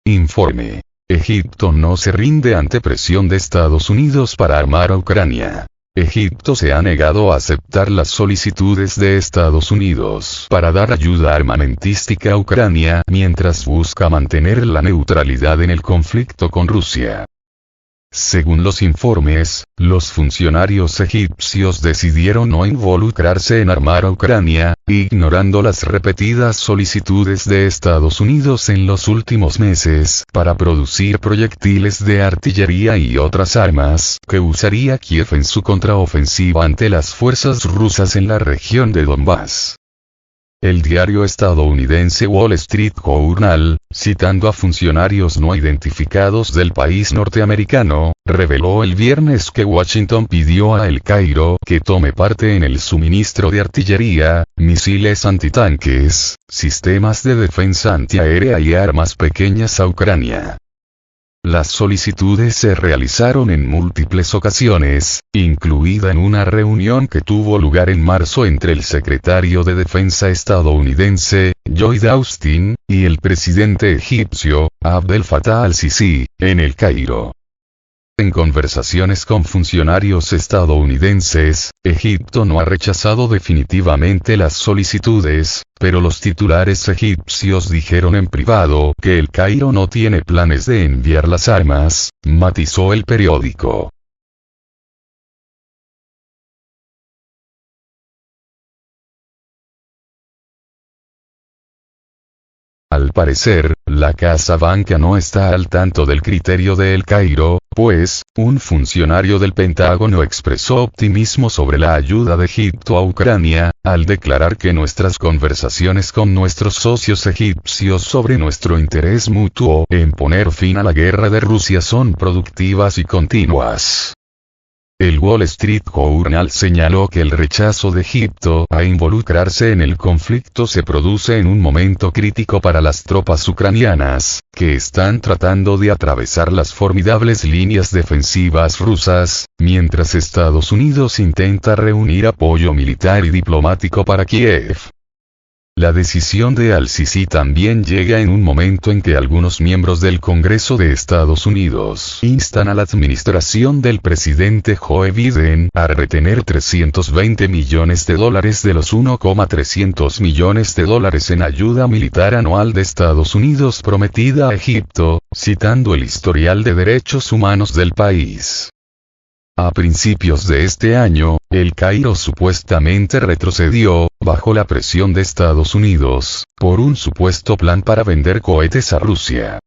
Informe. Egipto no se rinde ante presión de Estados Unidos para armar a Ucrania. Egipto se ha negado a aceptar las solicitudes de Estados Unidos para dar ayuda armamentística a Ucrania mientras busca mantener la neutralidad en el conflicto con Rusia. Según los informes, los funcionarios egipcios decidieron no involucrarse en armar a Ucrania, ignorando las repetidas solicitudes de Estados Unidos en los últimos meses para producir proyectiles de artillería y otras armas que usaría Kiev en su contraofensiva ante las fuerzas rusas en la región de Donbass. El diario estadounidense Wall Street Journal, citando a funcionarios no identificados del país norteamericano, reveló el viernes que Washington pidió a El Cairo que tome parte en el suministro de artillería, misiles antitanques, sistemas de defensa antiaérea y armas pequeñas a Ucrania. Las solicitudes se realizaron en múltiples ocasiones, incluida en una reunión que tuvo lugar en marzo entre el secretario de Defensa estadounidense, Lloyd Austin, y el presidente egipcio, Abdel Fattah al-Sisi, en El Cairo. En conversaciones con funcionarios estadounidenses, Egipto no ha rechazado definitivamente las solicitudes, pero los titulares egipcios dijeron en privado que El Cairo no tiene planes de enviar las armas, matizó el periódico. Al parecer, la Casa Blanca no está al tanto del criterio de El Cairo, pues, un funcionario del Pentágono expresó optimismo sobre la ayuda de Egipto a Ucrania, al declarar que nuestras conversaciones con nuestros socios egipcios sobre nuestro interés mutuo en poner fin a la guerra de Rusia son productivas y continuas. El Wall Street Journal señaló que el rechazo de Egipto a involucrarse en el conflicto se produce en un momento crítico para las tropas ucranianas, que están tratando de atravesar las formidables líneas defensivas rusas, mientras Estados Unidos intenta reunir apoyo militar y diplomático para Kiev. La decisión de al-Sisi también llega en un momento en que algunos miembros del Congreso de Estados Unidos instan a la administración del presidente Joe Biden a retener $320 millones de los $1,300 millones en ayuda militar anual de Estados Unidos prometida a Egipto, citando el historial de derechos humanos del país. A principios de este año, El Cairo supuestamente retrocedió, bajo la presión de Estados Unidos, por un supuesto plan para vender cohetes a Rusia.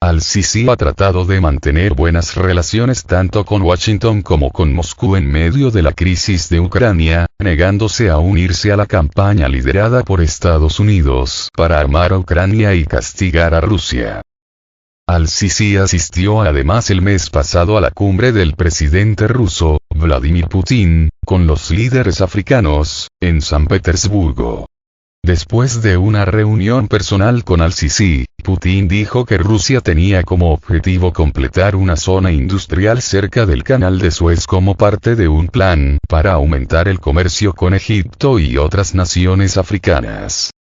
Al-Sisi ha tratado de mantener buenas relaciones tanto con Washington como con Moscú en medio de la crisis de Ucrania, negándose a unirse a la campaña liderada por Estados Unidos para armar a Ucrania y castigar a Rusia. Al-Sisi asistió además el mes pasado a la cumbre del presidente ruso, Vladimir Putin, con los líderes africanos, en San Petersburgo. Después de una reunión personal con al-Sisi, Putin dijo que Rusia tenía como objetivo completar una zona industrial cerca del Canal de Suez como parte de un plan para aumentar el comercio con Egipto y otras naciones africanas.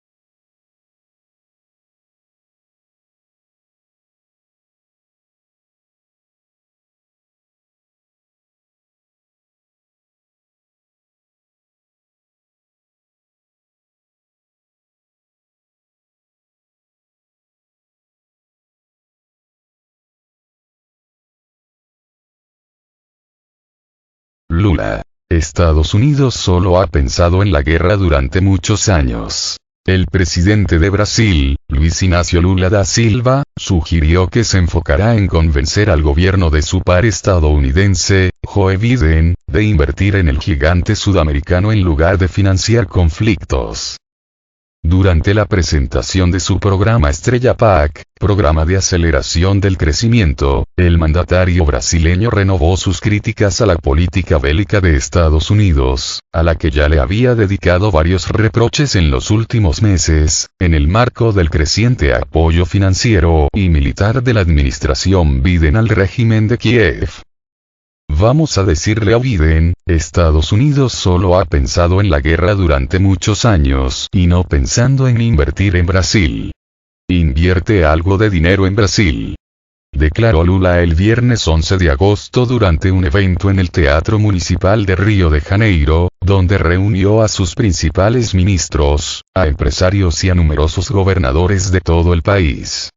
Lula. Estados Unidos solo ha pensado en la guerra durante muchos años. El presidente de Brasil, Luiz Inácio Lula da Silva, sugirió que se enfocará en convencer al gobierno de su par estadounidense, Joe Biden, de invertir en el gigante sudamericano en lugar de financiar conflictos. Durante la presentación de su programa Estrella PAC, programa de aceleración del crecimiento, el mandatario brasileño renovó sus críticas a la política bélica de Estados Unidos, a la que ya le había dedicado varios reproches en los últimos meses, en el marco del creciente apoyo financiero y militar de la administración Biden al régimen de Kiev. Vamos a decirle a Biden, Estados Unidos solo ha pensado en la guerra durante muchos años y no pensando en invertir en Brasil. invierte algo de dinero en Brasil. Declaró Lula el viernes 11 de agosto durante un evento en el Teatro Municipal de Río de Janeiro, donde reunió a sus principales ministros, a empresarios y a numerosos gobernadores de todo el país.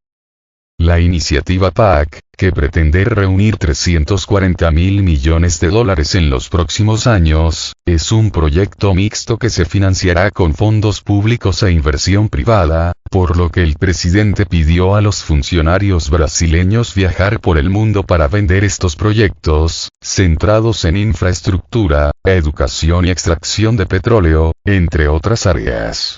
La iniciativa PAC, que pretende reunir 340.000 millones de dólares en los próximos años, es un proyecto mixto que se financiará con fondos públicos e inversión privada, por lo que el presidente pidió a los funcionarios brasileños viajar por el mundo para vender estos proyectos, centrados en infraestructura, educación y extracción de petróleo, entre otras áreas.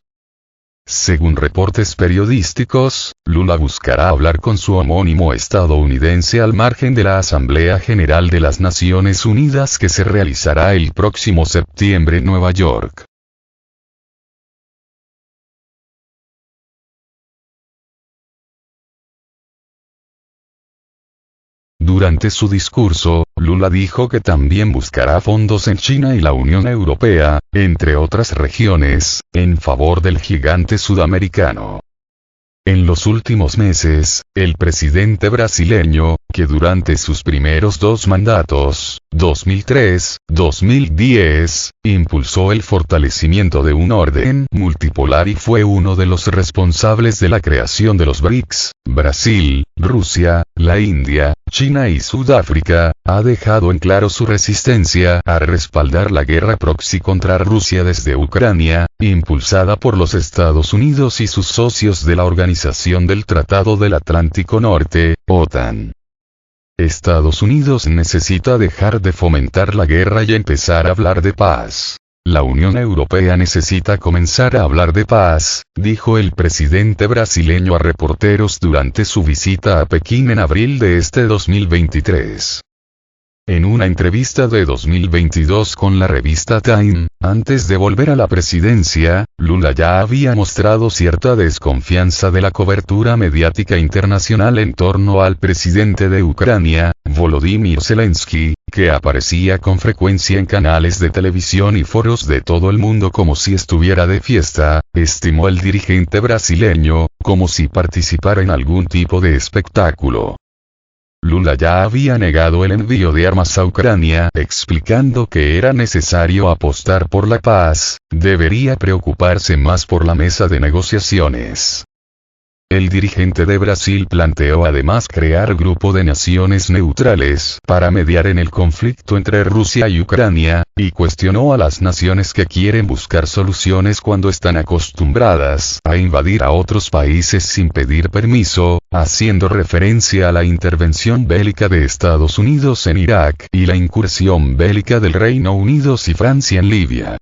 Según reportes periodísticos, Lula buscará hablar con su homónimo estadounidense al margen de la Asamblea General de las Naciones Unidas que se realizará el próximo septiembre en Nueva York. Durante su discurso, Lula dijo que también buscará fondos en China y la Unión Europea, entre otras regiones, en favor del gigante sudamericano. En los últimos meses, el presidente brasileño, que durante sus primeros dos mandatos, 2003-2010, impulsó el fortalecimiento de un orden multipolar y fue uno de los responsables de la creación de los BRICS, Brasil, Rusia, la India, China y Sudáfrica, ha dejado en claro su resistencia a respaldar la guerra proxy contra Rusia desde Ucrania, impulsada por los Estados Unidos y sus socios de la Organización del Tratado del Atlántico Norte, OTAN. Estados Unidos necesita dejar de fomentar la guerra y empezar a hablar de paz. La Unión Europea necesita comenzar a hablar de paz, dijo el presidente brasileño a reporteros durante su visita a Pekín en abril de este 2023. En una entrevista de 2022 con la revista Time, antes de volver a la presidencia, Lula ya había mostrado cierta desconfianza de la cobertura mediática internacional en torno al presidente de Ucrania, Volodymyr Zelensky, que aparecía con frecuencia en canales de televisión y foros de todo el mundo como si estuviera de fiesta, estimó el dirigente brasileño, como si participara en algún tipo de espectáculo. Lula ya había negado el envío de armas a Ucrania, explicando que era necesario apostar por la paz, debería preocuparse más por la mesa de negociaciones. El dirigente de Brasil planteó además crear grupo de naciones neutrales para mediar en el conflicto entre Rusia y Ucrania, y cuestionó a las naciones que quieren buscar soluciones cuando están acostumbradas a invadir a otros países sin pedir permiso, haciendo referencia a la intervención bélica de Estados Unidos en Irak y la incursión bélica del Reino Unido y Francia en Libia.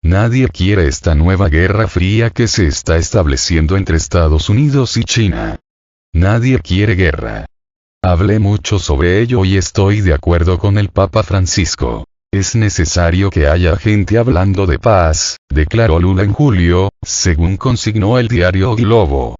Nadie quiere esta nueva guerra fría que se está estableciendo entre Estados Unidos y China. Nadie quiere guerra. Hablé mucho sobre ello y estoy de acuerdo con el Papa Francisco. Es necesario que haya gente hablando de paz, declaró Lula en julio, según consignó el diario Globo.